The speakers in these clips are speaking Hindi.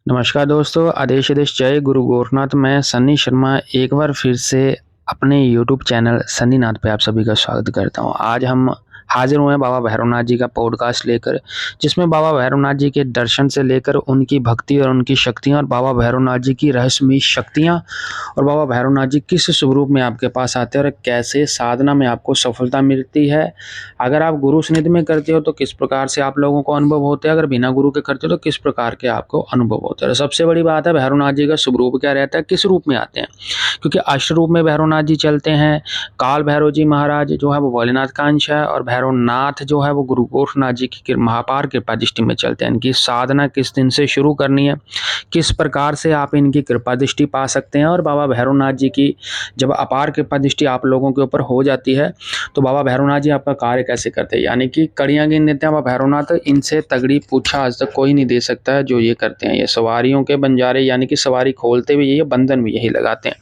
नमस्कार दोस्तों, आदेश आदेश जय गुरु गोरखनाथ। मैं सन्नी शर्मा एक बार फिर से अपने यूट्यूब चैनल सन्नी नाथ पे आप सभी का स्वागत करता हूँ। आज हम हाजिर हुए हैं बाबा भैरवनाथ जी का पॉडकास्ट लेकर, जिसमें बाबा भैरवनाथ जी के दर्शन से लेकर उनकी भक्ति और उनकी शक्तियाँ और बाबा भैरवनाथ जी की रहस्यमयी शक्तियाँ और बाबा भैरवनाथ जी किस स्वरूप में आपके पास आते हैं और कैसे साधना में आपको सफलता मिलती है। अगर आप गुरु सानिध्य में करते हो तो किस प्रकार से आप लोगों को अनुभव होते हैं, अगर बिना गुरु के करते हो तो किस प्रकार के आपको अनुभव होते हैं। सबसे बड़ी बात है, भैरवनाथ जी का स्वरूप क्या रहता है, किस रूप में आते हैं, क्योंकि अष्ट रूप में भैरवनाथ जी चलते हैं। काल भैरव जी महाराज जो है वो भोलेनाथ का अंश है और भैरवनाथ जो है वो गुरु गोरखनाथ जी की महापार कृपा दृष्टि में चलते हैं। इनकी साधना किस दिन से शुरू करनी है, किस प्रकार से आप इनकी कृपा दृष्टि पा सकते हैं, और बाबा भैरवनाथ जी की जब अपार कृपा दृष्टि आप लोगों के ऊपर हो जाती है तो बाबा भैरवनाथ जी आपका कार्य कैसे करते हैं, यानी कि कड़ियाँ गिन देते हैं बाबा भैरवनाथ। इनसे तगड़ी पूछा आज तक कोई नहीं दे सकता है जो ये करते हैं। ये सवारियों के बंजारे, यानी कि सवारी खोलते भी यही, बंधन भी यही लगाते हैं।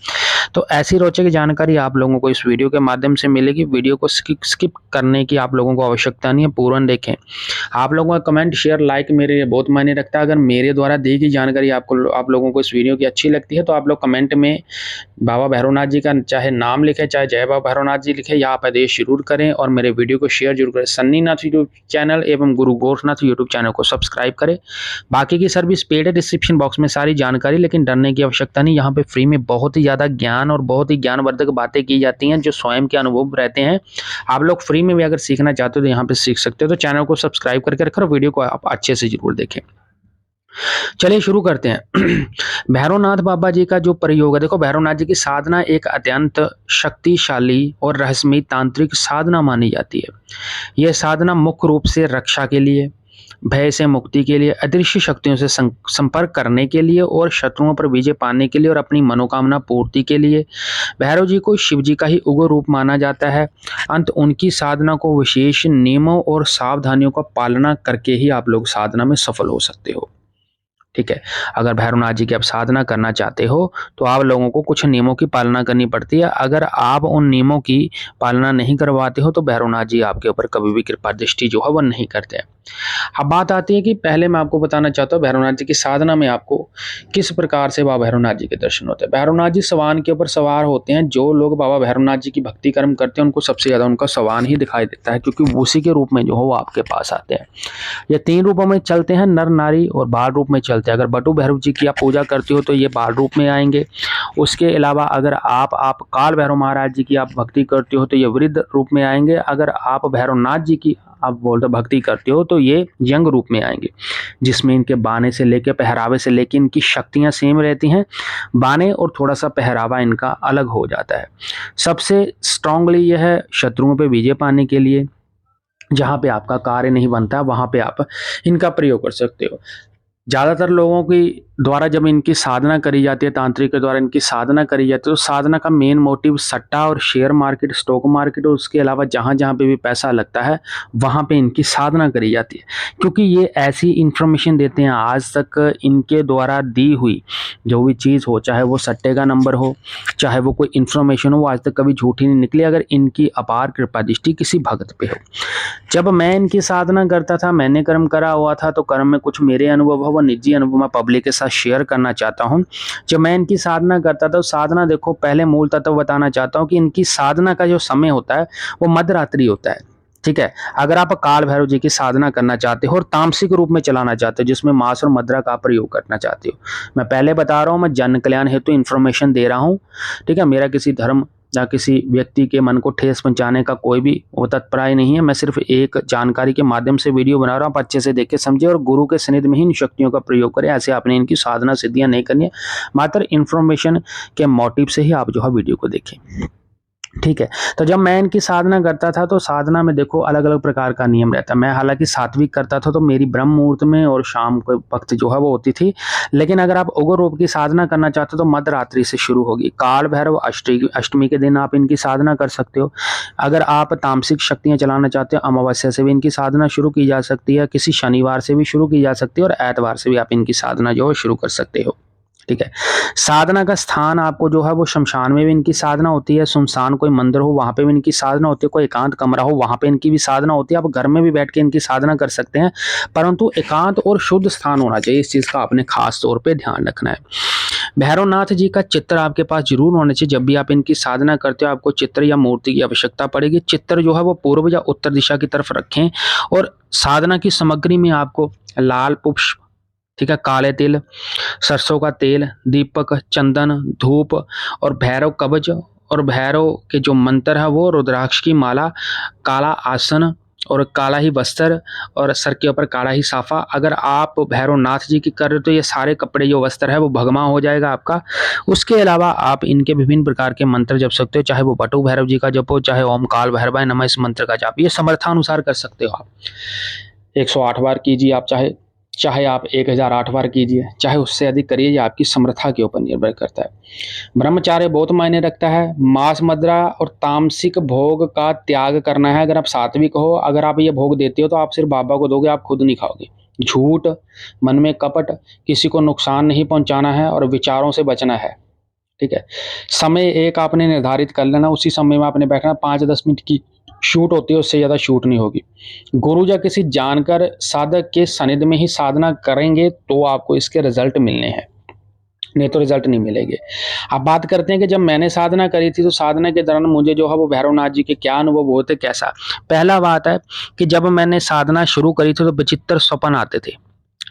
तो ऐसी रोचक जानकारी आप लोगों को इस वीडियो के माध्यम से मिलेगी। वीडियो को स्किप करने की आप लोगों को आवश्यकता नहीं है, पूर्ण देखें। आप लोगों का कमेंट शेयर लाइक मेरे लिए बहुत मायने रखता है। अगर मेरे द्वारा दी गई जानकारी आप लोगों को इस वीडियो की अच्छी लगती है तो आप लोग कमेंट में बाबा भैरवनाथ जी का चाहे नाम लिखे, चाहे जय बाबा भैरवनाथ जी लिखे, या आप आदेश जरूर करें और मेरे वीडियो को शेयर जरूर करें। सन्नी नाथ यूट्यूब चैनल एवं गुरु गोरखनाथ यूट्यूब चैनल को सब्सक्राइब करें। बाकी की सर्विस पेड है, डिस्क्रिप्शन बॉक्स में सारी जानकारी, लेकिन डरने की आवश्यकता नहीं। यहाँ पे फ्री में बहुत ही ज़्यादा ज्ञान और बहुत ही ज्ञानवर्धक बातें की जाती हैं जो स्वयं के अनुभव रहते हैं। आप लोग फ्री में भी अगर सीखना चाहते हो तो यहाँ पे सीख सकते हो। तो चैनल को सब्सक्राइब करके रखो और वीडियो को आप अच्छे से जरूर देखें। चलिए शुरू करते हैं। भैरवनाथ बाबा जी का जो प्रयोग है, देखो भैरवनाथ जी की साधना एक अत्यंत शक्तिशाली और रहस्यमयी तांत्रिक साधना मानी जाती है। यह साधना मुख्य रूप से रक्षा के लिए, भय से मुक्ति के लिए, अदृश्य शक्तियों से संपर्क करने के लिए और शत्रुओं पर विजय पाने के लिए और अपनी मनोकामना पूर्ति के लिए भैरव जी को शिव जी का ही उग्र रूप माना जाता है। अंत उनकी साधना को विशेष नियमों और सावधानियों का पालना करके ही आप लोग साधना में सफल हो सकते हो। ठीक है, अगर भैरवनाथ जी की आप साधना करना चाहते हो तो आप लोगों को कुछ नियमों की पालना करनी पड़ती है। अगर आप उन नियमों की पालना नहीं करवाते हो तो भैरवनाथ जी आपके ऊपर कभी भी कृपा दृष्टि जो है वो नहीं करते हैं। अब बात आती है कि पहले मैं आपको बताना चाहता हूँ भैरवनाथ जी की साधना में आपको किस प्रकार से बाबा भैरवनाथ जी के दर्शन होते हैं। भैरवनाथ जी सवान के ऊपर सवार होते हैं। जो लोग बाबा भैरवनाथ जी की भक्ति कर्म करते हैं उनको सबसे ज्यादा उनका सवान ही दिखाई देता है, क्योंकि उसी के रूप में जो हो वो आपके पास आते हैं। ये तीन रूपों में चलते हैं, नर नारी और बाल रूप में चलते हैं। अगर बटू भैरव जी की आप पूजा करते हो तो ये बाल रूप में आएंगे। उसके अलावा अगर आप काल भैरव महाराज जी की आप भक्ति करते हो तो ये वृद्ध रूप में आएंगे। अगर आप भैरवनाथ जी की आप बोलते भक्ति करते हो तो ये यंग रूप में आएंगे, जिसमें इनके बाने से लेके पहरावे से लेके इनकी शक्तियां सेम रहती हैं। बाने और थोड़ा सा पहरावा इनका अलग हो जाता है। सबसे स्ट्रांगली यह है शत्रुओं पे विजय पाने के लिए, जहाँ पे आपका कार्य नहीं बनता वहाँ पे आप इनका प्रयोग कर सकते हो। ज़्यादातर लोगों की द्वारा जब इनकी साधना करी जाती है, तांत्रिक के द्वारा इनकी साधना करी जाती है, तो साधना का मेन मोटिव सट्टा और शेयर मार्केट, स्टॉक मार्केट और उसके अलावा जहाँ जहाँ पे भी पैसा लगता है वहाँ पे इनकी साधना करी जाती है। क्योंकि ये ऐसी इन्फॉर्मेशन देते हैं, आज तक इनके द्वारा दी हुई जो भी चीज़ हो, चाहे वो सट्टे का नंबर हो, चाहे वो कोई इन्फॉर्मेशन हो, वो आज तक कभी झूठी नहीं निकली अगर इनकी अपार कृपा दृष्टि किसी भक्त पे हो। जब मैं इनकी साधना करता था, मैंने कर्म करा हुआ था, तो कर्म में कुछ मेरे अनुभव हो, वो निजी अनुभव मैं पब्लिक के साथ शेयर करना चाहता हूँ। जब मैं इनकी साधना करता था, साधना देखो पहले मूल तत्व बताना चाहता हूँ कि इनकी साधना का जो समय होता है वो मध्यरात्रि होता है। ठीक है, अगर आप काल भैरव जी की साधना करना चाहते हो और तामसिक रूप में चलाना चाहते हो, जिसमें मांस और मदिरा का प्रयोग करना चाहते हो, मैं पहले बता रहा हूँ, मैं जन कल्याण हेतु इन्फॉर्मेशन दे रहा हूँ। ठीक है, मेरा किसी धर्म या किसी व्यक्ति के मन को ठेस पहुंचाने का कोई भी वो तत्पराय नहीं है। मैं सिर्फ एक जानकारी के माध्यम से वीडियो बना रहा हूँ, आप अच्छे से देख के समझे और गुरु के सानिध्य में ही इन शक्तियों का प्रयोग करें। ऐसे आपने इनकी साधना सिद्धियां नहीं करनी है, मात्र इन्फॉर्मेशन के मोटिव से ही आप जो है वीडियो को देखें। ठीक है, तो जब मैं इनकी साधना करता था तो साधना में देखो अलग अलग प्रकार का नियम रहता है। मैं हालांकि सात्विक करता था तो मेरी ब्रह्म मुहूर्त में और शाम के वक्त जो है वो होती थी। लेकिन अगर आप उग्र रूप की साधना करना चाहते हो तो मध्य रात्रि से शुरू होगी। काल भैरव अष्टमी के दिन आप इनकी साधना कर सकते हो। अगर आप तामसिक शक्तियां चलाना चाहते हो, अमावस्या से भी इनकी साधना शुरू की जा सकती है, किसी शनिवार से भी शुरू की जा सकती है और एतवार से भी आप इनकी साधना जो है शुरू कर सकते हो। ठीक है। साधना का स्थान आपको जो है वो शमशान में भी इनकी साधना होती है, सुनसान कोई मंदिर हो वहां पे भी इनकी साधना होती है, कोई एकांत कमरा हो वहां पे इनकी भी साधना होती है। आप घर में भी बैठ के इनकी साधना कर सकते हैं, परंतु एकांत और शुद्ध स्थान होना चाहिए। इस चीज का आपने खास तौर पे ध्यान रखना है। भैरवनाथ जी का चित्र आपके पास जरूर होना चाहिए। जब भी आप इनकी साधना करते हो आपको चित्र या मूर्ति की आवश्यकता पड़ेगी। चित्र जो है वो पूर्व या उत्तर दिशा की तरफ रखें, और साधना की सामग्री में आपको लाल पुष्प, ठीक है, काले तिल, सरसों का तेल, दीपक, चंदन, धूप और भैरव कवच, और भैरव के जो मंत्र है वो रुद्राक्ष की माला, काला आसन और काला ही वस्त्र, और सर के ऊपर काला ही साफा। अगर आप भैरवनाथ जी की कर रहे हो तो ये सारे कपड़े जो वस्त्र है वो भगमा हो जाएगा आपका। उसके अलावा आप इनके विभिन्न प्रकार के मंत्र जप सकते हो, चाहे वो बटु भैरव जी का जपो, चाहे ओम काल भैरवाय नमः इस मंत्र का जाप, ये समर्थानुसार कर सकते हो आप। 108 बार कीजिए आप, चाहे चाहे आप 1008 बार कीजिए, चाहे उससे अधिक करिए, ये आपकी समर्था के ऊपर निर्भर करता है। ब्रह्मचार्य बहुत मायने रखता है। मांस, मदिरा और तामसिक भोग का त्याग करना है। अगर आप सात्विक हो, अगर आप ये भोग देते हो तो आप सिर्फ बाबा को दोगे, आप खुद नहीं खाओगे। झूठ, मन में कपट, किसी को नुकसान नहीं पहुंचाना है और विचारों से बचना है। ठीक है। समय एक आपने निर्धारित कर लेना, उसी समय में आपने बैठना। 5-10 मिनट की शूट होती है, उससे ज़्यादा शूट नहीं होगी। गुरु या किसी जानकर साधक के सानिध्य में ही साधना करेंगे तो आपको इसके रिजल्ट मिलने हैं, नहीं तो रिजल्ट नहीं मिलेंगे। अब बात करते हैं कि जब मैंने साधना करी थी तो साधना के दौरान मुझे जो है वो भैरवनाथ जी के क्या अनुभव हुए थे, कैसा। पहला बात है कि जब मैंने साधना शुरू करी थी तो विचित्र स्वप्न आते थे।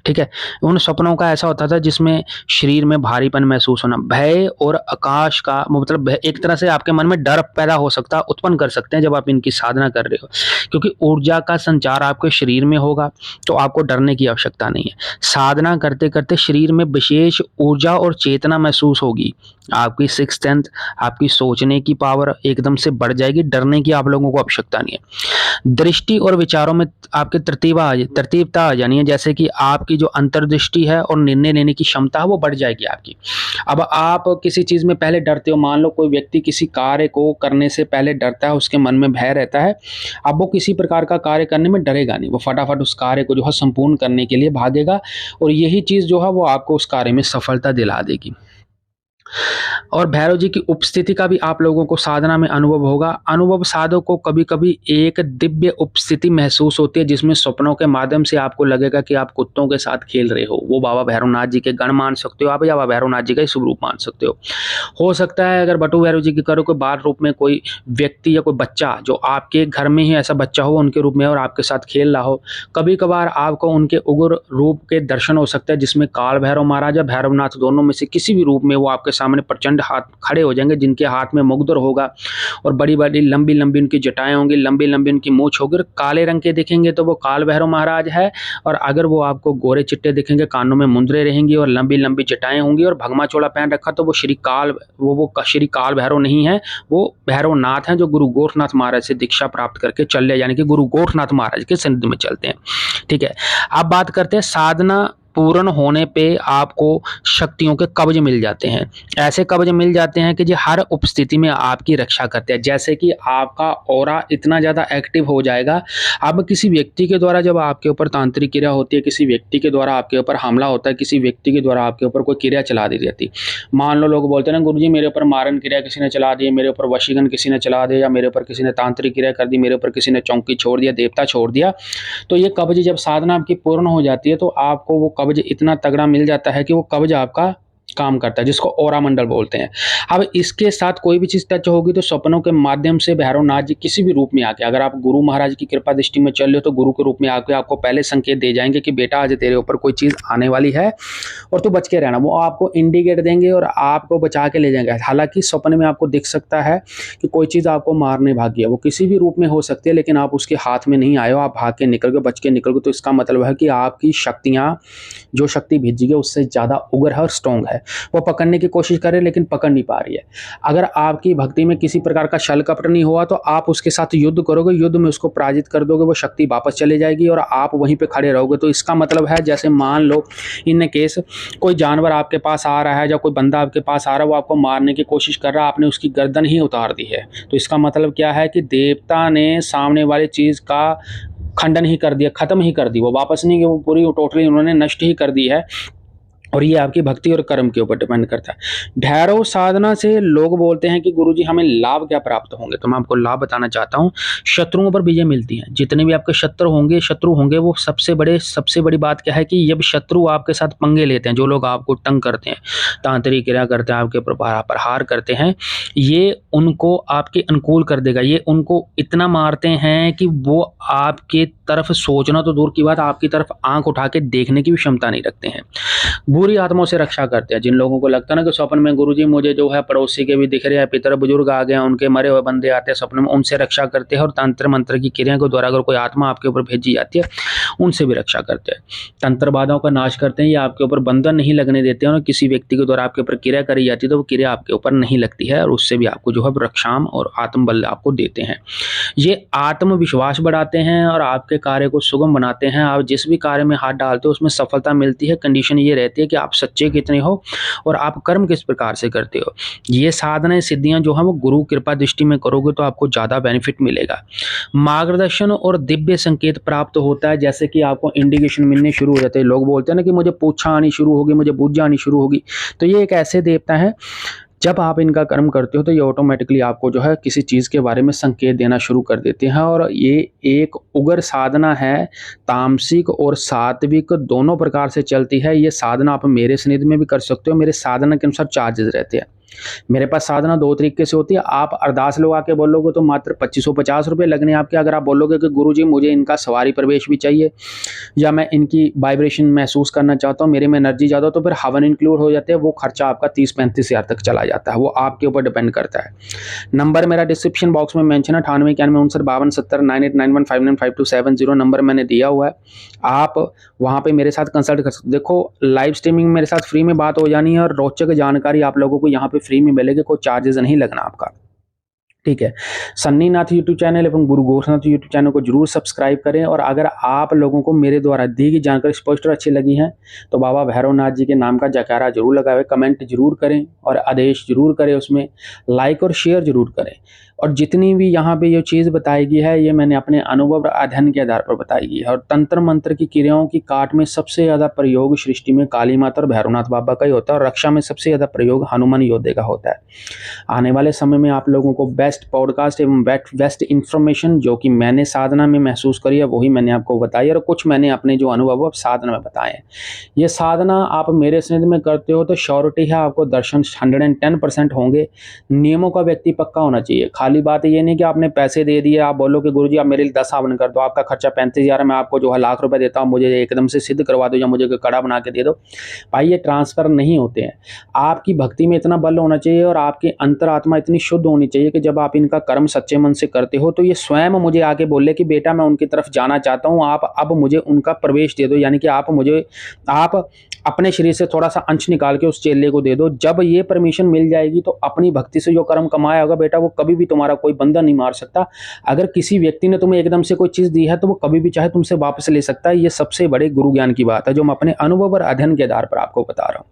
ठीक है। उन सपनों का ऐसा होता था जिसमें शरीर में भारीपन महसूस होना, भय और आकाश का मतलब एक तरह से आपके मन में डर पैदा हो सकता है, उत्पन्न कर सकते हैं जब आप इनकी साधना कर रहे हो, क्योंकि ऊर्जा का संचार आपके शरीर में होगा तो आपको डरने की आवश्यकता नहीं है। साधना करते करते शरीर में विशेष ऊर्जा और चेतना महसूस होगी। आपकी सिक्स्थ सेंस, आपकी सोचने की पावर एकदम से बढ़ जाएगी। डरने की आप लोगों को आवश्यकता नहीं है। दृष्टि और विचारों में आपकी तरतीबता आ जानी है, जैसे कि आपकी जो अंतर्दृष्टि है और निर्णय लेने की क्षमता है वो बढ़ जाएगी आपकी। अब आप किसी चीज में पहले डरते हो, मान लो कोई व्यक्ति किसी कार्य को करने से पहले डरता है, उसके मन में भय रहता है, अब वो किसी प्रकार का कार्य करने में डरेगा नहीं, वो फटाफट उस कार्य को जो है संपूर्ण करने के लिए भागेगा, और यही चीज जो है वो आपको उस कार्य में सफलता दिला देगी। और भैरव जी की उपस्थिति का भी आप लोगों को साधना में अनुभव होगा। अनुभव साधक को कभी कभी एक दिव्य उपस्थिति महसूस होती है जिसमें सपनों के माध्यम से आपको लगेगा कि आप कुत्तों के साथ खेल रहे हो। वो बाबा भैरवनाथ जी के गण मान सकते हो आप, या बाबा भैरवनाथ जी का ही स्वरूप मान सकते हो सकता है अगर बटू भैरव जी की करो कोई बाल रूप में कोई व्यक्ति या कोई बच्चा जो आपके घर में ही ऐसा बच्चा हो उनके रूप में और आपके साथ खेल रहा हो। कभी कभार आपको उनके उग्र रूप के दर्शन हो सकता है जिसमें काल भैरव महाराज या भैरवनाथ दोनों में से किसी भी रूप में वो आपके सामने प्रचंड हाथ खड़े हो जाएंगे, जिनके हाथ में मुगदर होगा और बड़ी बड़ी लंबी लंबी उनकी जटाएं होंगी, लंबी लंबी उनकी मूछ होगी। काले रंग के दिखेंगे तो वो काल भैरव महाराज है, और अगर वो आपको गोरे चिट्टे दिखेंगे, कानों में मुंदरे रहेंगी और लंबी लंबी जटाएं होंगी और भगमा चोला पहन रखा, तो वो श्री काल भैरव नहीं है, वो भैरवनाथ हैं जो गुरु गोरखनाथ महाराज से दीक्षा प्राप्त करके चल रहे, यानी कि गुरु गोरखनाथ महाराज के सन्निधि में चलते हैं। ठीक है। अब बात करते हैं साधना पूर्ण होने पे आपको शक्तियों के कब्ज मिल जाते हैं। ऐसे कब्ज मिल जाते हैं कि जो हर उपस्थिति में आपकी रक्षा करते हैं, जैसे कि आपका ऑरा इतना ज़्यादा एक्टिव हो जाएगा। अब किसी व्यक्ति के द्वारा जब आपके ऊपर तांत्रिक क्रिया होती है, किसी व्यक्ति के द्वारा आपके ऊपर हमला होता है, किसी व्यक्ति के द्वारा आपके ऊपर कोई क्रिया चला दी जाती, मान लो लोग बोलते हैं ना गुरुजी मेरे ऊपर मारन क्रिया किसी ने चला दी, मेरे ऊपर वशीकरण किसी ने चला दिया, या मेरे ऊपर किसी ने तांत्रिक क्रिया कर दी, मेरे ऊपर किसी ने चौकी छोड़ दिया, देवता छोड़ दिया, तो ये कब्ज जब साधना आपकी पूर्ण हो जाती है तो आपको वो कब्ज इतना तगड़ा मिल जाता है कि वो कब्ज आपका काम करता है, जिसको ओरा मंडल बोलते हैं। अब इसके साथ कोई भी चीज टच होगी तो सपनों के माध्यम से भैरवनाथ जी किसी भी रूप में आके, अगर आप गुरु महाराज की कृपा दृष्टि में चल रहे हो तो गुरु के रूप में आके आपको पहले संकेत दे जाएंगे कि बेटा आज तेरे ऊपर कोई चीज आने वाली है और तू बच के रहना। वो आपको इंडिकेट देंगे और आपको बचा के ले जाएंगे। हालांकि सपने में आपको दिख सकता है कि कोई चीज आपको मारने भागी है, वो किसी भी रूप में हो सकती है, लेकिन आप उसके हाथ में नहीं आए हो, आप भाग के निकल गए, बच के निकल गए, तो इसका मतलब है कि आपकी शक्तियां, जो शक्ति भेजी है उससे ज्यादा उग्र है और स्ट्रॉन्ग है। वो पकड़ने की कोशिश करे लेकिन पकड़ नहीं पा रही है। अगर आपकी भक्ति में किसी प्रकार का छल कपट नहीं हुआ तो आप उसके साथ युद्ध करोगे, युद्ध में उसको पराजित कर दोगे, वो शक्ति वापस चले जाएगी और आप वहीं पे खड़े रहोगे। तो इसका मतलब है जैसे मान लो इन केस कोई जानवर आपके पास आ रहा है या कोई बंदा आपके पास आ रहा है, वो आपको मारने की कोशिश कर रहा है, आपने उसकी गर्दन ही उतार दी है, तो इसका मतलब क्या है कि देवता ने सामने वाली चीज का खंडन ही कर दिया, खत्म ही कर दी, वो वापस नहीं, वो पूरी टोटली उन्होंने नष्ट ही कर दी है। और ये आपकी भक्ति और कर्म के ऊपर डिपेंड करता है। भैरव साधना से लोग बोलते हैं कि गुरुजी हमें लाभ क्या प्राप्त होंगे, तो मैं आपको लाभ बताना चाहता हूँ। शत्रुओं पर विजय मिलती है। जितने भी आपके शत्रु होंगे वो सबसे बड़ी बात क्या है कि जब शत्रु आपके साथ पंगे लेते हैं, जो लोग आपको तंग करते हैं, तांत्रिक क्रिया करते हैं, आपके ऊपर प्रहार करते हैं, ये उनको आपके अनुकूल कर देगा। ये उनको इतना मारते हैं कि वो आपके तरफ सोचना तो दूर की बात, आपकी तरफ आंख उठा के देखने की भी क्षमता नहीं रखते हैं। बुरी आत्माओं से रक्षा करते हैं। जिन लोगों को लगता है ना कि स्वप्न में गुरुजी मुझे जो है पड़ोसी के भी दिख रहे हैं, पितर बुजुर्ग आ गए हैं, उनके मरे हुए बंदे आते हैं स्वप्न में, उनसे रक्षा करते हैं। और तंत्र मंत्र की क्रिया के द्वारा अगर कोई आत्मा आपके ऊपर भेजी जाती है, उनसे भी रक्षा करते हैं। तंत्र बाधाओं का नाश करते हैं। ये आपके ऊपर बंधन नहीं लगने देते हैं, और किसी व्यक्ति के द्वारा आपके ऊपर क्रिया करी जाती है तो वो क्रिया आपके ऊपर नहीं लगती है, और उससे भी आपको जो है रक्षाम और आत्मबल आपको देते हैं। ये आत्मविश्वास बढ़ाते हैं और आपके कार्य को सुगम बनाते हैं। आप जिस भी कार्य में हाथ डालते हो उसमें सफलता मिलती है। कंडीशन ये रहती है कि आप सच्चे कितने हो और आप कर्म किस प्रकार से करते हो। ये साधनाएं सिद्धियां जो है वो गुरु कृपा दृष्टि में करोगे तो आपको ज़्यादा बेनिफिट मिलेगा। मार्गदर्शन और दिव्य संकेत प्राप्त होता है। जैसे कि आपको इंडिकेशन मिलने शुरू हो जाते हैं। लोग बोलते हैं ना कि मुझे पूछा आनी शुरू होगी, मुझे बुझ आनी शुरू होगी, तो ये एक ऐसे देवता है, जब आप इनका कर्म करते हो तो ये ऑटोमेटिकली आपको जो है किसी चीज़ के बारे में संकेत देना शुरू कर देते हैं। और ये एक उग्र साधना है, तामसिक और सात्विक दोनों प्रकार से चलती है। ये साधना आप मेरे सानिध्य में भी कर सकते हो। मेरे साधना के अनुसार चार्जेस रहते हैं। मेरे पास साधना दो तरीके से होती है। आप अरदास लोग आके बोलोगे तो मात्र 2550 रुपये लगने आपके। अगर आप बोलोगे कि गुरुजी मुझे इनका सवारी प्रवेश भी चाहिए, या मैं इनकी वाइब्रेशन महसूस करना चाहता हूँ, मेरे में एनर्जी ज़्यादा, तो फिर हवन इंक्लूड हो जाते हैं। वो खर्चा आपका 30-35 हज़ार तक चला जाता है। वो आपके ऊपर डिपेंड करता है। नंबर मेरा डिस्क्रिप्शन बॉक्स में मेंशन है, 9891597098959527 नंबर मैंने दिया हुआ है। आप वहाँ पे मेरे साथ कंसल्ट कर सकते हो। देखो, लाइव स्ट्रीमिंग मेरे साथ फ्री में बात हो जानी है और रोचक जानकारी आप लोगों को यहाँ पे फ्री में मिलेगी। कोई चार्जेस नहीं लगना आपका, ठीक है। सन्नी नाथ यूट्यूब चैनल एवं गुरु गोरखनाथ यूट्यूब चैनल को जरूर सब्सक्राइब करें। और अगर आप लोगों को मेरे द्वारा दी गई जानकारी स्पष्ट और अच्छी लगी है तो बाबा भैरवनाथ जी के नाम का जयकारा जरूर लगावे, कमेंट जरूर करें और आदेश जरूर करें, उसमें लाइक और शेयर जरूर करें। और जितनी भी यहाँ पे ये चीज़ बताई गई है ये मैंने अपने अनुभव और अध्ययन के आधार पर बताई गई है। और तंत्र मंत्र की क्रियाओं की काट में सबसे ज़्यादा प्रयोग सृष्टि में काली माता और भैरवनाथ बाबा का ही होता है, और रक्षा में सबसे ज़्यादा प्रयोग हनुमान योद्धे का होता है। आने वाले समय में आप लोगों को बेस्ट पॉडकास्ट एवं बेस्ट इन्फॉर्मेशन जो कि मैंने साधना में महसूस करी है वही मैंने आपको बताई, और कुछ मैंने अपने जो अनुभव साधना में बताए हैं। ये साधना आप मेरे सानिध्य में करते हो तो श्योरिटी है आपको दर्शन 110% होंगे। नियमों का व्यक्ति पक्का होना चाहिए। खाली बात ये नहीं कि आपने पैसे दे दिए, आप बोलो कि गुरुजी आप मेरे लिए 10 हवन कर दो, आपका खर्चा 35,000 है, मैं आपको जो है लाख रुपए देता हूँ, मुझे एकदम से सिद्ध करवा दो या मुझे कड़ा बना के दे दो। भाई ये ट्रांसफर नहीं होते हैं। आपकी भक्ति में इतना बल होना चाहिए और आपकी अंतरात्मा इतनी शुद्ध होनी चाहिए कि जब आप इनका कर्म सच्चे मन से करते हो तो ये स्वयं मुझे आके बोले कि बेटा मैं उनकी तरफ जाना चाहता हूँ, आप अब मुझे उनका प्रवेश दे दो, यानी कि आप अपने शरीर से थोड़ा सा अंश निकाल के उस चेले को दे दो। जब ये परमिशन मिल जाएगी तो अपनी भक्ति से जो कर्म कमाया होगा बेटा वो कभी भी तुम्हारा कोई बंधन नहीं मार सकता। अगर किसी व्यक्ति ने तुम्हें एकदम से कोई चीज़ दी है तो वो कभी भी चाहे तुमसे वापस ले सकता है। ये सबसे बड़े गुरु ज्ञान की बात है जो मैं अपने अनुभव और अध्ययन के आधार पर आपको बता रहा हूँ।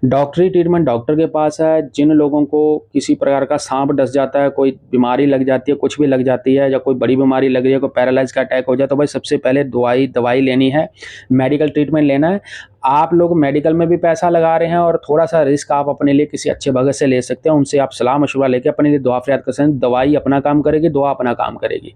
डॉक्टरी ट्रीटमेंट डॉक्टर के पास है। जिन लोगों को किसी प्रकार का सांप डस जाता है, कोई बीमारी लग जाती है, कुछ भी लग जाती है, या कोई बड़ी बीमारी लग रही है, कोई पैरालाइज का अटैक हो जाए, तो भाई सबसे पहले दवाई लेनी है, मेडिकल ट्रीटमेंट लेना है। आप लोग मेडिकल में भी पैसा लगा रहे हैं और थोड़ा सा रिस्क आप अपने लिए किसी अच्छे भगत से ले सकते हैं। उनसे आप सलाह मशवरा लेके अपने लिए दुआ फरियाद कर सकते हैं। दवाई अपना काम करेगी, दुआ अपना काम करेगी,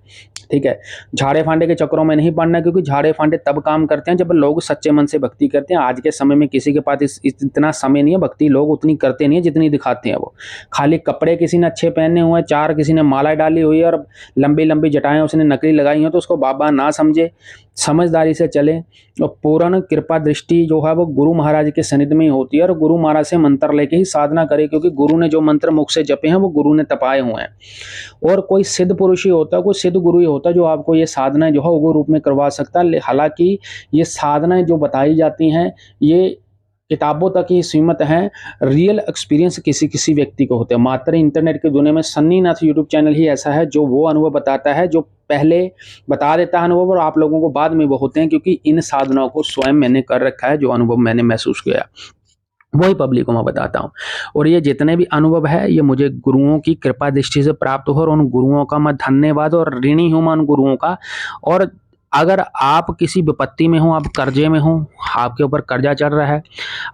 ठीक है। झाड़े फांडे के चक्करों में नहीं पड़ना, क्योंकि झाड़े फांडे तब काम करते हैं जब लोग सच्चे मन से भक्ति करते हैं। आज के समय में किसी के पास इतना समय नहीं है, भक्ति लोग उतनी करते नहीं है जितनी दिखाते हैं। वो खाली कपड़े किसी ने अच्छे पहने हुए हैं, 4 किसी ने माला डाली हुई है और लंबी लंबी जटाएं उसने नकली लगाई हो, तो उसको बाबा ना समझे, समझदारी से चले। और पूर्ण कृपा दृष्टि जो है वो गुरु महाराज के सानिध्य में ही होती है, और गुरु महाराज से मंत्र लेके ही साधना करे, क्योंकि गुरु ने जो मंत्र मुख से जपे हैं वो गुरु ने तपाए हुए हैं। और कोई सिद्ध पुरुष ही होता है, कोई सिद्ध गुरु ही होता है जो आपको ये साधनाएं जो है वो रूप में करवा सकता है। हालांकि ये साधनाएं जो बताई जाती हैं ये किताबों तक ही सीमित हैं। रियल एक्सपीरियंस किसी किसी व्यक्ति को होते हैं। मात्र इंटरनेट की दुनिया में सन्नी नाथ यूट्यूब चैनल ही ऐसा है जो वो अनुभव बताता है, जो पहले बता देता है अनुभव और आप लोगों को बाद में वो होते हैं, क्योंकि इन साधनाओं को स्वयं मैंने कर रखा है। जो अनुभव मैंने महसूस किया वही पब्लिक को मैं बताता हूँ। और ये जितने भी अनुभव है ये मुझे गुरुओं की कृपा दृष्टि से प्राप्त हो, और उन गुरुओं का मैं धन्यवाद और ऋणी हूँ मैं उन गुरुओं का। और अगर आप किसी विपत्ति में हो, आप कर्जे में हो, आपके ऊपर कर्जा चढ़ रहा है,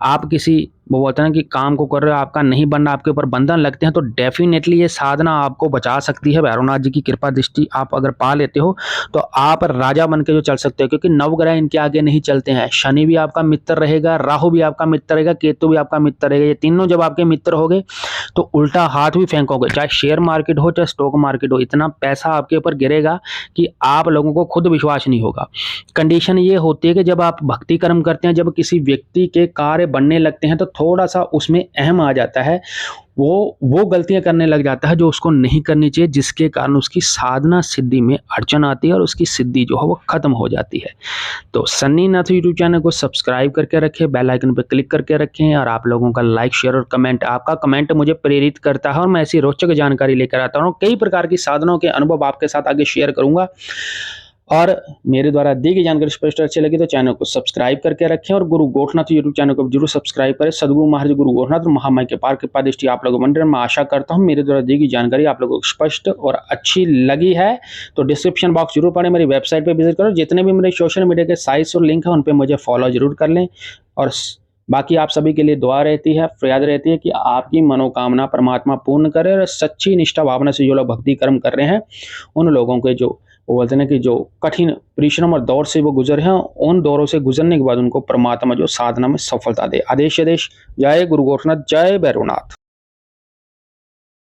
आप किसी वो बोलते हैं ना कि काम को कर रहे हो, आपका नहीं बन रहा, आपके ऊपर बंधन लगते हैं, तो डेफिनेटली ये साधना आपको बचा सकती है। भैरवनाथ जी की कृपा दृष्टि आप अगर पा लेते हो तो आप राजा बन के जो चल सकते हो, क्योंकि नवग्रह इनके आगे नहीं चलते हैं। शनि भी आपका मित्र रहेगा, राहु भी आपका मित्र रहेगा, केतु भी आपका मित्र रहेगा। ये तीनों जब आपके मित्र हो गए तो उल्टा हाथ भी फेंकोगे, चाहे शेयर मार्केट हो चाहे स्टॉक मार्केट हो, इतना पैसा आपके ऊपर गिरेगा कि आप लोगों को खुद विश्वास नहीं होगा। कंडीशन ये होती है कि जब आप भक्ति कर्म करते हैं, जब किसी व्यक्ति के कार्य बनने लगते हैं, तो थोड़ा सा उसमें अहम आ जाता है, वो गलतियां करने लग जाता है जो उसको नहीं करनी चाहिए, जिसके कारण उसकी साधना सिद्धि में अड़चन आती है और उसकी सिद्धि जो है वो खत्म हो जाती है। तो सन्नी नाथ यूट्यूब चैनल को सब्सक्राइब करके रखें, बेल आइकन पर क्लिक करके रखें, और आप लोगों का लाइक शेयर और कमेंट, आपका कमेंट मुझे प्रेरित करता है और मैं ऐसी रोचक जानकारी लेकर आता हूँ। कई प्रकार की साधनों के अनुभव आपके साथ आगे शेयर करूंगा, और मेरे द्वारा दी गई जानकारी स्पष्ट अच्छी लगी तो चैनल को सब्सक्राइब करके रखें, और गुरु गोरखनाथ यूट्यूब चैनल को जरूर सब्सक्राइब करें। सदगुरु महाराज गुरु गोरखनाथ और महामाई के पार कृपा दृष्टि आप लोगों मंदिर में आशा करता हूं मेरे द्वारा दी गई जानकारी आप लोगों को स्पष्ट और अच्छी लगी है तो डिस्क्रिप्शन बॉक्स जरूर पढ़ें, मेरी वेबसाइट पर विजिट करो, जितने भी मेरे सोशल मीडिया के साइट्स और लिंक है उन पर मुझे फॉलो जरूर कर लें। और बाकी आप सभी के लिए दुआ रहती है, फरियाद रहती है कि आपकी मनोकामना परमात्मा पूर्ण करे, और सच्ची निष्ठा भावना से जो लोग भक्ति कर्म कर रहे हैं उन लोगों के जो वो बोलते हैं कि जो कठिन परिश्रम और दौर से वो गुजरे हैं, उन दौरों से गुजरने के बाद उनको परमात्मा जो साधना में सफलता दे। आदेश आदेश। जय गुरु गोरखनाथ, जय भैरवनाथ।